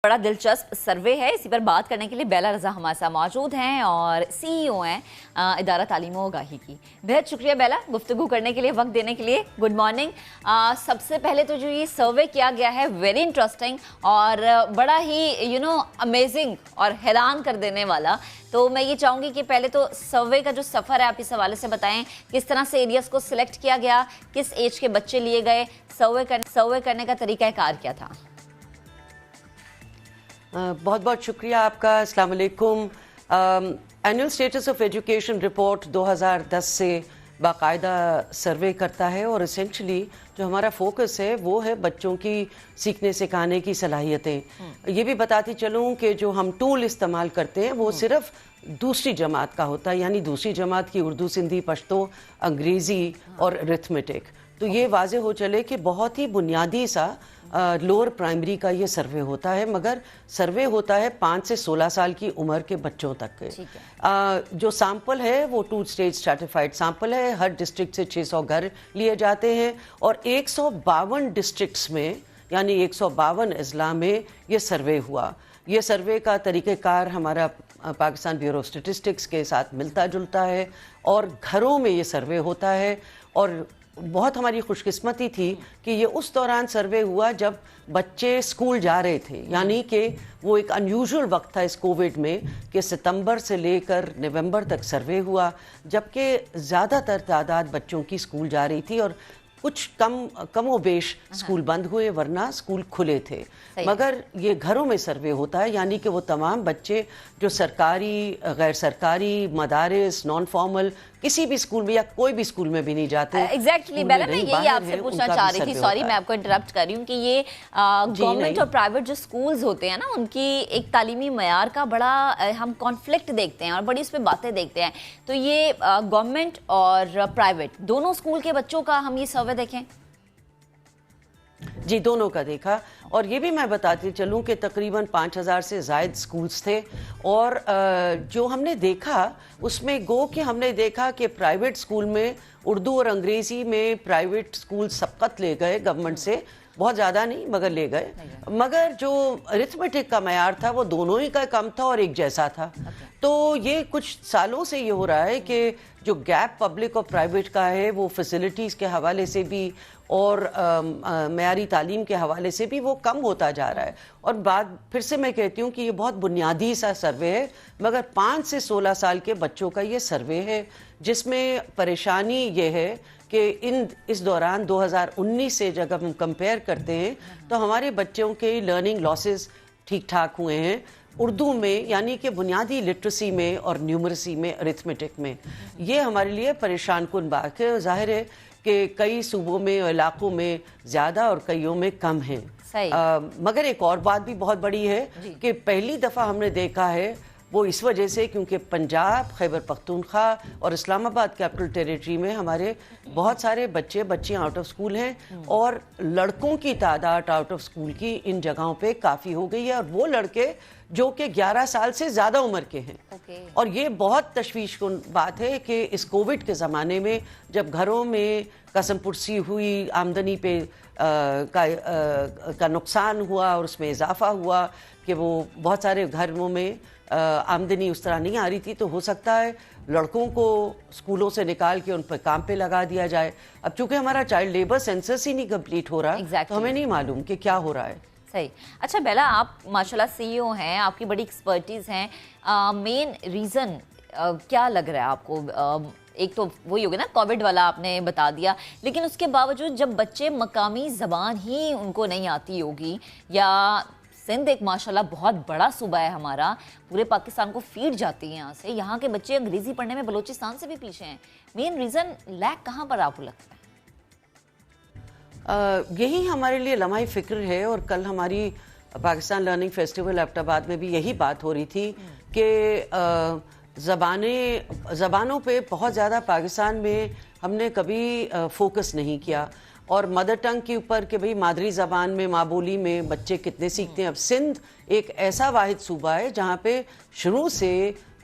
बड़ा दिलचस्प सर्वे है, इसी पर बात करने के लिए बेला रज़ा हमारे साथ मौजूद हैं और CEO हैं इदारा तालीम व आगाही की। बेहद शुक्रिया बेला, गुफ्तगू करने के लिए, वक्त देने के लिए। Good morning. सबसे पहले तो जो ये सर्वे किया गया है वेरी इंटरेस्टिंग और बड़ा ही अमेजिंग और हैरान कर देने वाला। तो मैं ये चाहूँगी कि पहले तो सर्वे का जो सफ़र है आप इस हवाले से बताएं, किस तरह से एरियाज़ को सिलेक्ट किया गया, किस एज के बच्चे लिए गए, सर्वे करने का तरीक़ाकार क्या था? बहुत बहुत शुक्रिया आपका। अस्सलाम वालेकुम। Annual status of education report 2010 से बाकायदा सर्वे करता है और एसेंशली जो हमारा फोकस है वो है बच्चों की सीखने सिखाने की सलाहियतें। ये भी बताती चलूँ कि जो हम टूल इस्तेमाल करते हैं वो सिर्फ दूसरी जमात का होता है, यानी दूसरी जमात की उर्दू, सिंधी, पश्तो, अंग्रेज़ी और अरिथमेटिक। तो ये वाज़े हो चले कि बहुत ही बुनियादी सा लोअर प्राइमरी का ये सर्वे होता है, मगर सर्वे होता है 5 से 16 साल की उम्र के बच्चों तक के। जो सैंपल है वो 2 स्टेज स्ट्रैटिफाइड सैंपल है। हर डिस्ट्रिक्ट से 600 घर लिए जाते हैं और 152 डिस्ट्रिक्ट्स में यानी 152 अजला में ये सर्वे हुआ। ये सर्वे का तरीक़ेकार हमारा पाकिस्तान ब्यूरो स्टेटिस्टिक्स के साथ मिलता जुलता है और घरों में ये सर्वे होता है। और बहुत हमारी खुशकिस्मती थी कि ये उस दौरान सर्वे हुआ जब बच्चे स्कूल जा रहे थे, यानी कि वो एक अनयूजुअल वक्त था इस कोविड में कि सितंबर से लेकर नवंबर तक सर्वे हुआ, जबकि ज़्यादातर तादाद बच्चों की स्कूल जा रही थी और कुछ कमो बेश स्कूल बंद हुए, वरना स्कूल खुले थे। मगर ये घरों में सर्वे होता है, यानी कि वो तमाम बच्चे जो सरकारी, गैर सरकारी, मदारिस, नॉन फॉर्मल किसी भी स्कूल में या कोई भी स्कूल में भी नहीं जाते। एग्जैक्टली बेला, मैं यही आपसे पूछना चाह रही थी, सॉरी मैं आपको इंटरप्ट कर रही हूँ, कि ये गवर्नमेंट और प्राइवेट जो स्कूल्स होते हैं ना, उनकी एक तालीमी मयार का बड़ा हम कॉन्फ्लिक्ट देखते हैं और बड़ी उस पर बातें देखते हैं। तो ये गवर्नमेंट और प्राइवेट दोनों स्कूल के बच्चों का हम ये सर्वे देखें? जी, दोनों का देखा। और ये भी मैं बताती चलूँ कि तकरीबन 5000 से ज़ायद स्कूल्स थे और जो हमने देखा उसमें गो कि हमने देखा कि प्राइवेट स्कूल में उर्दू और अंग्रेज़ी में प्राइवेट स्कूल सबकत ले गए गवर्नमेंट से, बहुत ज़्यादा नहीं मगर ले गए। मगर जो अरिथमेटिक का मयार था वो दोनों ही का कम था और एक जैसा था। तो ये कुछ सालों से ये हो रहा है कि जो गैप पब्लिक और प्राइवेट का है वो फैसिलिटीज़ के हवाले से भी और मयारी तालीम के हवाले से भी वो कम होता जा रहा है। और बात फिर से मैं कहती हूँ कि ये बहुत बुनियादी सा सर्वे है, मगर 5 से 16 साल के बच्चों का ये सर्वे है, जिसमें परेशानी ये है कि इस दौरान 2019 से जब हम कंपेयर करते हैं तो हमारे बच्चों के लर्निंग लॉसेस ठीक ठाक हुए हैं उर्दू में, यानी कि बुनियादी लिटरेसी में और न्यूमरेसी में, अरिथमेटिक में। ये हमारे लिए परेशान कुन बात है। जाहिर है कि कई सूबों में और इलाकों में ज़्यादा और कईयों में कम है। मगर एक और बात भी बहुत बड़ी है कि पहली दफ़ा हमने देखा है वो इस वजह से क्योंकि पंजाब, खैबर पख्तूनख्वा और इस्लामाबाद कैपिटल टेरिटरी में हमारे बहुत सारे बच्चियाँ आउट ऑफ स्कूल हैं और लड़कों की तादाद आउट ऑफ स्कूल की इन जगहों पे काफ़ी हो गई है, और वो लड़के जो कि 11 साल से ज़्यादा उम्र के हैं। और ये बहुत तशवीशकुन बात है कि इस कोविड के ज़माने में जब घरों में कसम पुरसी हुई, आमदनी पे का नुकसान हुआ और उसमें इजाफा हुआ कि वो बहुत सारे घरों में आमदनी उस तरह नहीं आ रही थी, तो हो सकता है लड़कों को स्कूलों से निकाल के उन पर काम पे लगा दिया जाए। अब चूंकि हमारा चाइल्ड लेबर सेंसस ही नहीं कंप्लीट हो रहा तो हमें नहीं मालूम कि क्या हो रहा है। सही। अच्छा बेला, आप माशाल्लाह CEO हैं, आपकी बड़ी एक्सपर्टीज़ हैं, मेन रीज़न क्या लग रहा है आपको? एक तो वही हो गया ना, कोविड वाला आपने बता दिया, लेकिन उसके बावजूद जब बच्चे मकामी ज़बान ही उनको नहीं आती होगी, या सिंध एक माशाल्लाह बहुत बड़ा सूबा है हमारा, पूरे पाकिस्तान को फीड जाती है यहाँ से, यहाँ के बच्चे अंग्रेज़ी पढ़ने में बलूचिस्तान से भी पीछे हैं। मेन रीज़न लैक कहाँ पर आपको लगता है? यही हमारे लिए लम्हा फ़िक्र है। और कल हमारी पाकिस्तान लर्निंग फेस्टिवल एबटाबाद में भी यही बात हो रही थी कि ज़बानों पे बहुत ज़्यादा पाकिस्तान में हमने कभी फोकस नहीं किया, और मदर टंग के ऊपर कि भाई मादरी ज़बान में, माँ बोली में बच्चे कितने सीखते हैं। अब सिंध एक ऐसा वाहिद सूबा है जहाँ पे शुरू से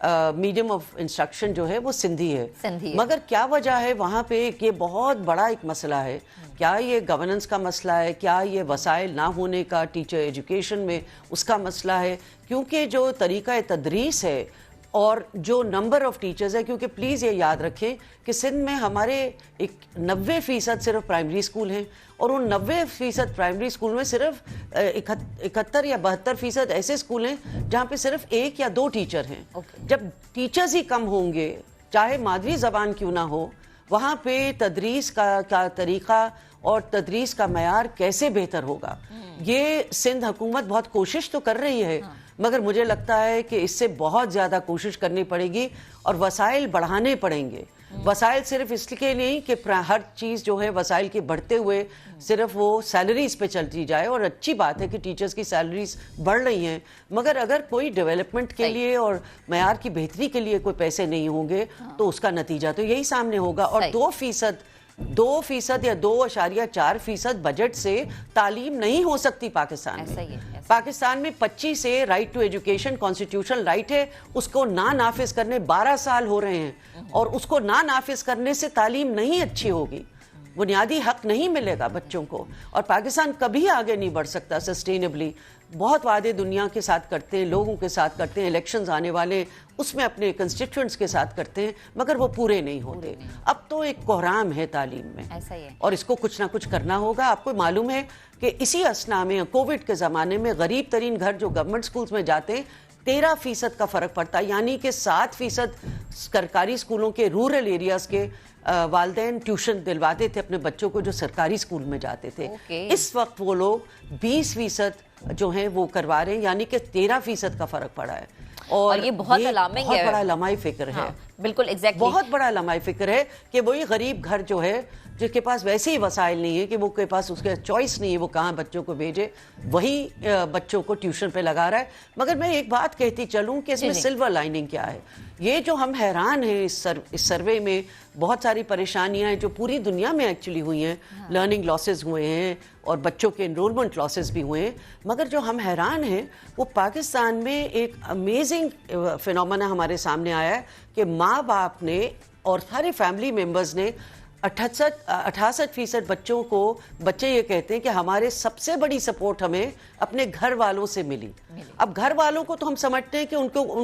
मीडियम ऑफ इंस्ट्रक्शन जो है वो सिंधी है, सिंधी मगर क्या वजह है वहाँ पे ये बहुत बड़ा एक मसला है। क्या ये गवर्नेंस का मसला है, क्या ये वसाइल ना होने का टीचर एजुकेशन में उसका मसला है? क्योंकि जो तरीका तदरीस है और जो नंबर ऑफ टीचर्स है, क्योंकि प्लीज़ ये याद रखें कि सिंध में हमारे 90% सिर्फ प्राइमरी स्कूल हैं और उन 90% प्राइमरी स्कूल में सिर्फ 71 या 72% ऐसे स्कूल हैं जहाँ पे सिर्फ 1 या 2 टीचर हैं। जब टीचर्स ही कम होंगे, चाहे मादरी ज़बान क्यों ना हो, वहाँ पे तदरीस का तरीका और तदरीस का मयार कैसे बेहतर होगा? ये सिंध हुकूमत बहुत कोशिश तो कर रही है, मगर मुझे लगता है कि इससे बहुत ज़्यादा कोशिश करनी पड़ेगी और वसाइल बढ़ाने पड़ेंगे। वसाइल सिर्फ इसलिए नहीं कि हर चीज़ जो है वसाइल के बढ़ते हुए सिर्फ वो सैलरीज पे चलती जाए, और अच्छी बात है कि टीचर्स की सैलरीज बढ़ रही हैं, मगर अगर कोई डेवलपमेंट के लिए और मयार की बेहतरी के लिए कोई पैसे नहीं होंगे तो उसका नतीजा तो यही सामने होगा। और 2% या 2.4% बजट से तालीम नहीं हो सकती पाकिस्तान में। पाकिस्तान में 25 से right to education constitutional right है, उसको ना नाफिज करने 12 साल हो रहे हैं, और उसको ना नाफिज करने से तालीम नहीं अच्छी होगी, बुनियादी हक नहीं मिलेगा बच्चों को, और पाकिस्तान कभी आगे नहीं बढ़ सकता सस्टेनेबली। बहुत वादे दुनिया के साथ करते हैं, लोगों के साथ करते हैं, इलेक्शंस आने वाले उसमें अपने कंस्टिट्यूएंट्स के साथ करते हैं, मगर वो पूरे नहीं होते। अब तो एक कोहराम है तालीम में, ऐसा ही है। और इसको कुछ ना कुछ करना होगा। आपको मालूम है कि इसी असना में कोविड के ज़माने में गरीब तरीन घर जो गवर्नमेंट स्कूल्स में जाते हैं 13% का फ़र्क पड़ता है, यानी कि 7% सरकारी स्कूलों के रूरल एरियाज़ के वालिदैन ट्यूशन दिलवाते थे अपने बच्चों को जो सरकारी स्कूल में जाते थे। इस वक्त वो लोग 20% जो हैं वो करवा रहे हैं, यानी कि 13% का फ़र्क पड़ा है। और ये बहुत अलार्मिंग है, बहुत बड़ा लम्हाई फिक्र है। बिल्कुल एग्जैक्टली, बहुत बड़ा लम्हाई फिक्र है कि वही गरीब घर जो है जिसके पास वैसे ही वसाइल नहीं है, कि वो के पास उसके चॉइस नहीं है वो कहाँ बच्चों को भेजे, वही बच्चों को ट्यूशन पे लगा रहा है। मगर मैं एक बात कहती चलूँ कि इसमें सिल्वर लाइनिंग क्या है। ये जो हम हैरान हैं इस सर्वे में, बहुत सारी परेशानियां हैं जो पूरी दुनिया में एक्चुअली हुई हैं, लर्निंग लॉसेस हुए हैं और बच्चों के एनरोलमेंट लॉसेस भी हुए हैं, मगर जो हम हैरान हैं वो पाकिस्तान में एक अमेजिंग फिनोमेना हमारे सामने आया है कि माँ बाप ने और सारे फैमिली मेम्बर्स ने 68% बच्चों को, बच्चे ये कहते हैं कि हमारे सबसे बड़ी सपोर्ट हमें अपने घर वालों से मिली। अब घर वालों को तो हम समझते हैं कि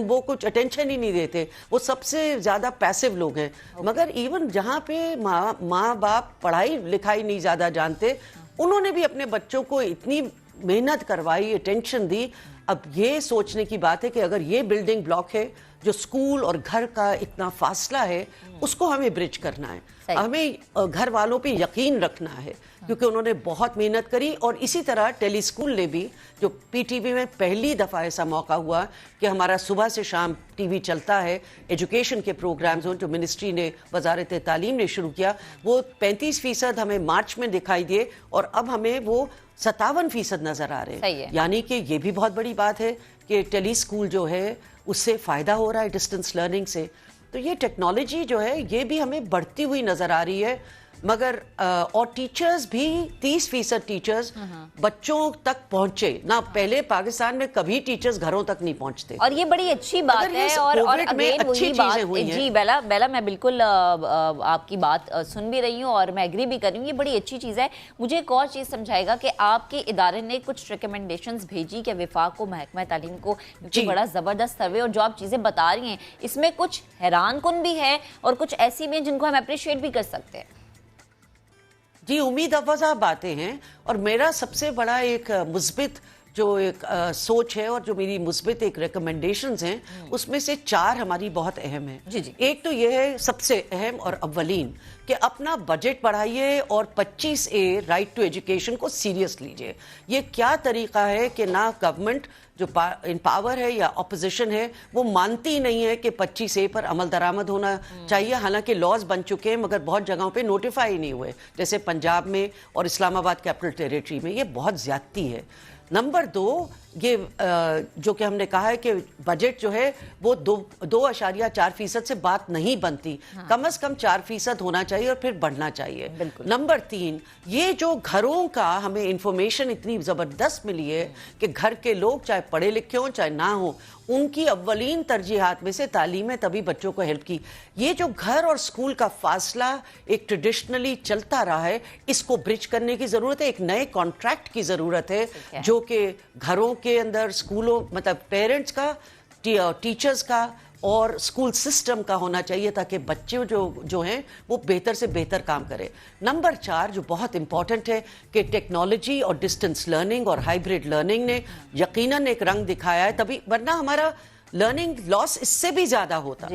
वो कुछ अटेंशन ही नहीं देते, वो सबसे ज़्यादा पैसिव लोग हैं। मगर इवन जहाँ पे माँ बाप पढ़ाई लिखाई नहीं ज़्यादा जानते, उन्होंने भी अपने बच्चों को इतनी मेहनत करवाई, अटेंशन दी। अब ये सोचने की बात है कि अगर ये बिल्डिंग ब्लॉक है, जो स्कूल और घर का इतना फासला है, उसको हमें ब्रिज करना है, हमें घर वालों पे यकीन रखना है, क्योंकि उन्होंने बहुत मेहनत करी। और इसी तरह टेली स्कूल ने भी, जो पीटीवी में पहली दफ़ा ऐसा मौका हुआ कि हमारा सुबह से शाम टीवी चलता है, एजुकेशन के प्रोग्राम्स जो मिनिस्ट्री ने, वजारत तालीम ने शुरू किया, वो 35% हमें मार्च में दिखाई दिए और अब हमें वो 57% नज़र आ रहे हैं। यानी कि ये भी बहुत बड़ी बात है कि टेली स्कूल जो है उससे फ़ायदा हो रहा है डिस्टेंस लर्निंग से। तो ये टेक्नोलॉजी जो है ये भी हमें बढ़ती हुई नज़र आ रही है, मगर और टीचर्स भी 30% टीचर्स बच्चों तक पहुंचे ना। पहले पाकिस्तान में कभी टीचर्स घरों तक नहीं पहुंचते, और ये बड़ी अच्छी बात है। और अगेन वही बात, जी बेला मैं बिल्कुल आपकी बात सुन भी रही हूँ और मैं एग्री भी कर रही हूँ, ये बड़ी अच्छी चीज़ है। मुझे एक और चीज़ समझाएगा कि आपके इदारे ने कुछ रिकमेंडेशंस भेजी कि विफाक को, महकमा तालीम को, क्योंकि बड़ा ज़बरदस्त सर्वे और जो आप चीज़ें बता रही हैं इसमें कुछ हैरान कुन भी है और कुछ ऐसी भी हैं जिनको हम अप्रिशिएट भी कर सकते हैं। जी, उम्मीद अफ़ज़ा बातें हैं, और मेरा सबसे बड़ा एक मुस्बित जो एक सोच है और जो मेरी मुस्बित एक रिकमेंडेशंस हैं, उसमें से 4 हमारी बहुत अहम है। जी। एक तो ये है सबसे अहम और अव्वलीन कि अपना बजट बढ़ाइए और 25A राइट टू एजुकेशन को सीरियस लीजिए। ये क्या तरीका है कि ना गवर्नमेंट जो इन पावर है या अपोजिशन है वो मानती नहीं है कि 25A पर अमल दरामद होना चाहिए। हालांकि लॉज बन चुके हैं मगर बहुत जगहों पे नोटिफाई नहीं हुए, जैसे पंजाब में और इस्लामाबाद कैपिटल टेरिटरी में। ये बहुत ज्यादती है। नंबर 2, یہ جو کہ ہم نے کہا ہے کہ بجٹ جو ہے وہ 2.4% سے بات نہیں بنتی، کم از کم 4% ہونا چاہیے اور پھر بڑھنا چاہیے۔ نمبر 3، یہ جو گھروں کا ہمیں انفارمیشن اتنی زبردست ملی ہے کہ گھر کے لوگ چاہے پڑھے لکھے ہوں چاہے نہ ہوں، ان کی اولین ترجیحات میں سے تعلیم ہے، تبھی بچوں کو ہیلپ کی۔ یہ جو گھر اور اسکول کا فاصلہ ایک ٹریڈیشنلی چلتا رہا ہے، اس کو برج کرنے کی ضرورت ہے، ایک نئے کانٹریکٹ کی ضرورت ہے جو کہ گھروں کے اندر، اسکولوں، مطلب پیرنٹس کا، ٹیچرز کا اور اسکول سسٹم کا ہونا چاہیے، تاکہ بچے جو ہیں وہ بہتر سے بہتر کام کرے۔ نمبر 4 جو بہت امپورٹنٹ ہے کہ ٹیکنالوجی اور ڈسٹنس لرننگ اور ہائیبریڈ لرننگ نے یقیناً ایک رنگ دکھایا ہے، تبھی ورنہ ہمارا لرننگ لاس اس سے بھی زیادہ ہوتا۔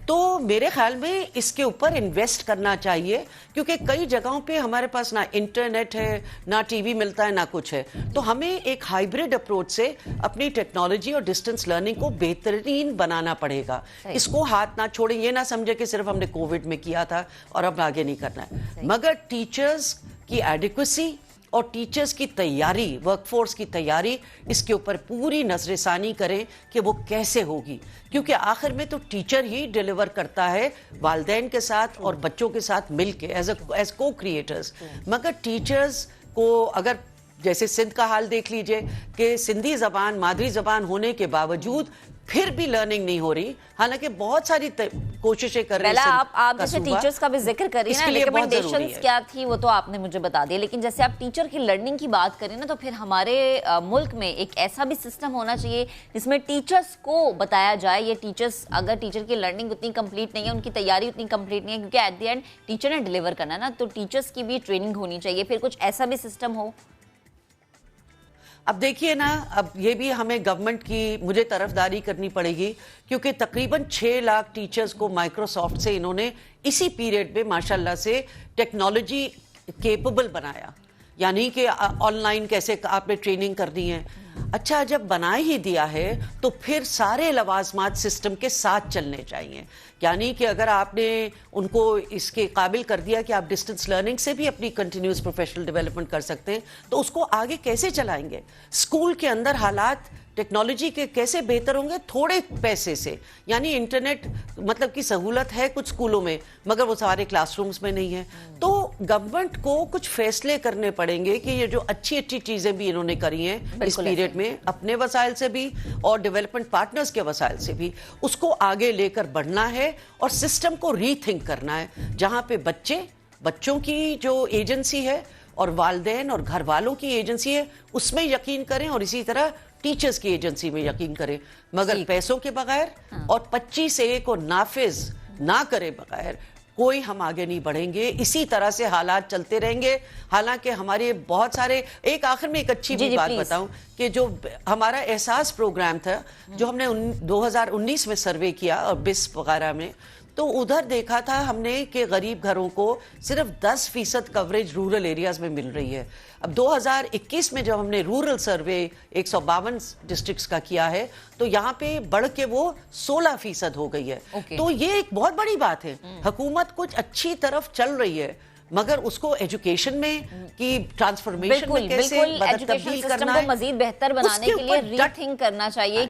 تو میرے خیال میں اس کے اوپر انویسٹ کرنا چاہیے، کیونکہ کئی جگہوں پہ ہمارے پاس نہ انٹرنیٹ ہے، نہ ٹی وی ملتا ہے، نہ کچھ ہے۔ تو ہمیں ایک ہائیبریڈ اپروچ سے اپنی ٹیکنالوجی اور ڈسٹنس لرننگ کو بہترین بنانا پڑے گا۔ اس کو ہاتھ نہ چھوڑیں، یہ نہ سمجھے کہ صرف ہم نے کووڈ میں کیا تھا اور اب آگے نہیں کرنا ہے، مگر ٹیچرز کی ایڈیکویسی اور ٹیچرز کی تیاری، ورک فورس کی تیاری، اس کے اوپر پوری نظر ثانی کریں کہ وہ کیسے ہوگی، کیونکہ آخر میں تو ٹیچر ہی ڈیلیور کرتا ہے والدین کے ساتھ اور بچوں کے ساتھ مل کے ایز کو کریٹرز۔ مگر ٹیچرز کو اگر جیسے سندھ کا حال دیکھ لیجئے کہ سندھی زبان مادری زبان ہونے کے باوجود پھر بھی لرننگ نہیں ہو رہی، حالانکہ بہت ساری کوششیں کر رہے ہیں۔ آپ جیسے ٹیچرز کا بھی ذکر کریں نا، ریکمنڈیشنز کیا تھی وہ تو آپ نے مجھے بتا دیا، لیکن جیسے آپ ٹیچر کی لرننگ کی بات کریں نا، تو پھر ہمارے ملک میں ایک ایسا بھی سسٹم ہونا چاہیے جس میں ٹیچرز کو بتایا جائے، یہ ٹیچرز اگر ٹیچر کی لرننگ اتنی کمپلیٹ نہیں ہے، ان کی تیاری اتنی کمپلیٹ نہیں ہے، کیونکہ ایٹ دی اینڈ ٹیچر نے ڈیلیور کرنا نا، تو ٹیچرز کی بھی ٹریننگ ہونی چاہیے، پھر کچھ ایسا بھی سسٹم ہو۔ اب دیکھیے نا، اب یہ بھی ہمیں گورنمنٹ کی مجھے طرفداری کرنی پڑے گی، کیونکہ تقریباً 6 لاکھ ٹیچرز کو مائکروسافٹ سے انہوں نے اسی پیریڈ میں ماشاءاللہ سے ٹیکنالوجی کیپبل بنایا، یعنی کہ آن لائن کیسے آپ نے ٹریننگ کرنی ہے۔ اچھا، جب بنا ہی دیا ہے تو پھر سارے لوازمات سسٹم کے ساتھ چلنے چاہیے، یعنی کہ اگر آپ نے ان کو اس کے قابل کر دیا کہ آپ ڈسٹنس لرننگ سے بھی اپنی کنٹینیوس پروفیشنل ڈیولپمنٹ کر سکتے ہیں، تو اس کو آگے کیسے چلائیں گے؟ اسکول کے اندر حالات ٹیکنالوجی کے کیسے بہتر ہوں گے؟ تھوڑے پیسے سے، یعنی انٹرنیٹ مطلب کی سہولت ہے کچھ اسکولوں میں، مگر وہ سارے کلاس رومز میں نہیں ہے۔ تو گورنمنٹ کو کچھ فیصلے کرنے پڑیں گے کہ یہ جو اچھی اچھی چیزیں بھی انہوں نے کری ہیں اس پیریڈ میں، اپنے وسائل سے بھی اور ڈیولپمنٹ پارٹنرز کے وسائل سے بھی، اس کو آگے لے کر بڑھنا ہے اور سسٹم کو ری تھنک کرنا ہے، جہاں پہ بچوں کی جو ایجنسی ہے اور والدین اور گھر والوں کی ایجنسی ہے اس میں یقین کریں، اور اسی طرح ٹیچرز کی ایجنسی میں یقین کریں، مگر پیسوں کے بغیر اور 25A کو نافذ نہ کرے بغیر کوئی ہم آگے نہیں بڑھیں گے۔ اسی طرح سے حالات چلتے رہیں گے، حالانکہ ہمارے بہت سارے، ایک آخر میں ایک اچھی بھی بات بتاؤں کہ جو ہمارا احساس پروگرام تھا جو ہم نے 2019 میں سروے کیا اور BIS وغیرہ میں، تو ادھر دیکھا تھا ہم نے کہ غریب گھروں کو صرف 10% کوریج رورل ایریاز میں مل رہی ہے۔ اب 2021 میں جب ہم نے رورل سروے 152 ڈسٹرکٹس کا کیا ہے تو یہاں پہ بڑھ کے وہ 16% ہو گئی ہے۔ تو یہ ایک بہت بڑی بات ہے، حکومت کچھ اچھی طرف چل رہی ہے، مگر اس کو ایجوکیشن میں کی ٹرانسفارمیشن میں کیسے تبدیل کرنا ہے، مزید بہتر بنانے کے لیے ری تھنک کرنا چاہیے۔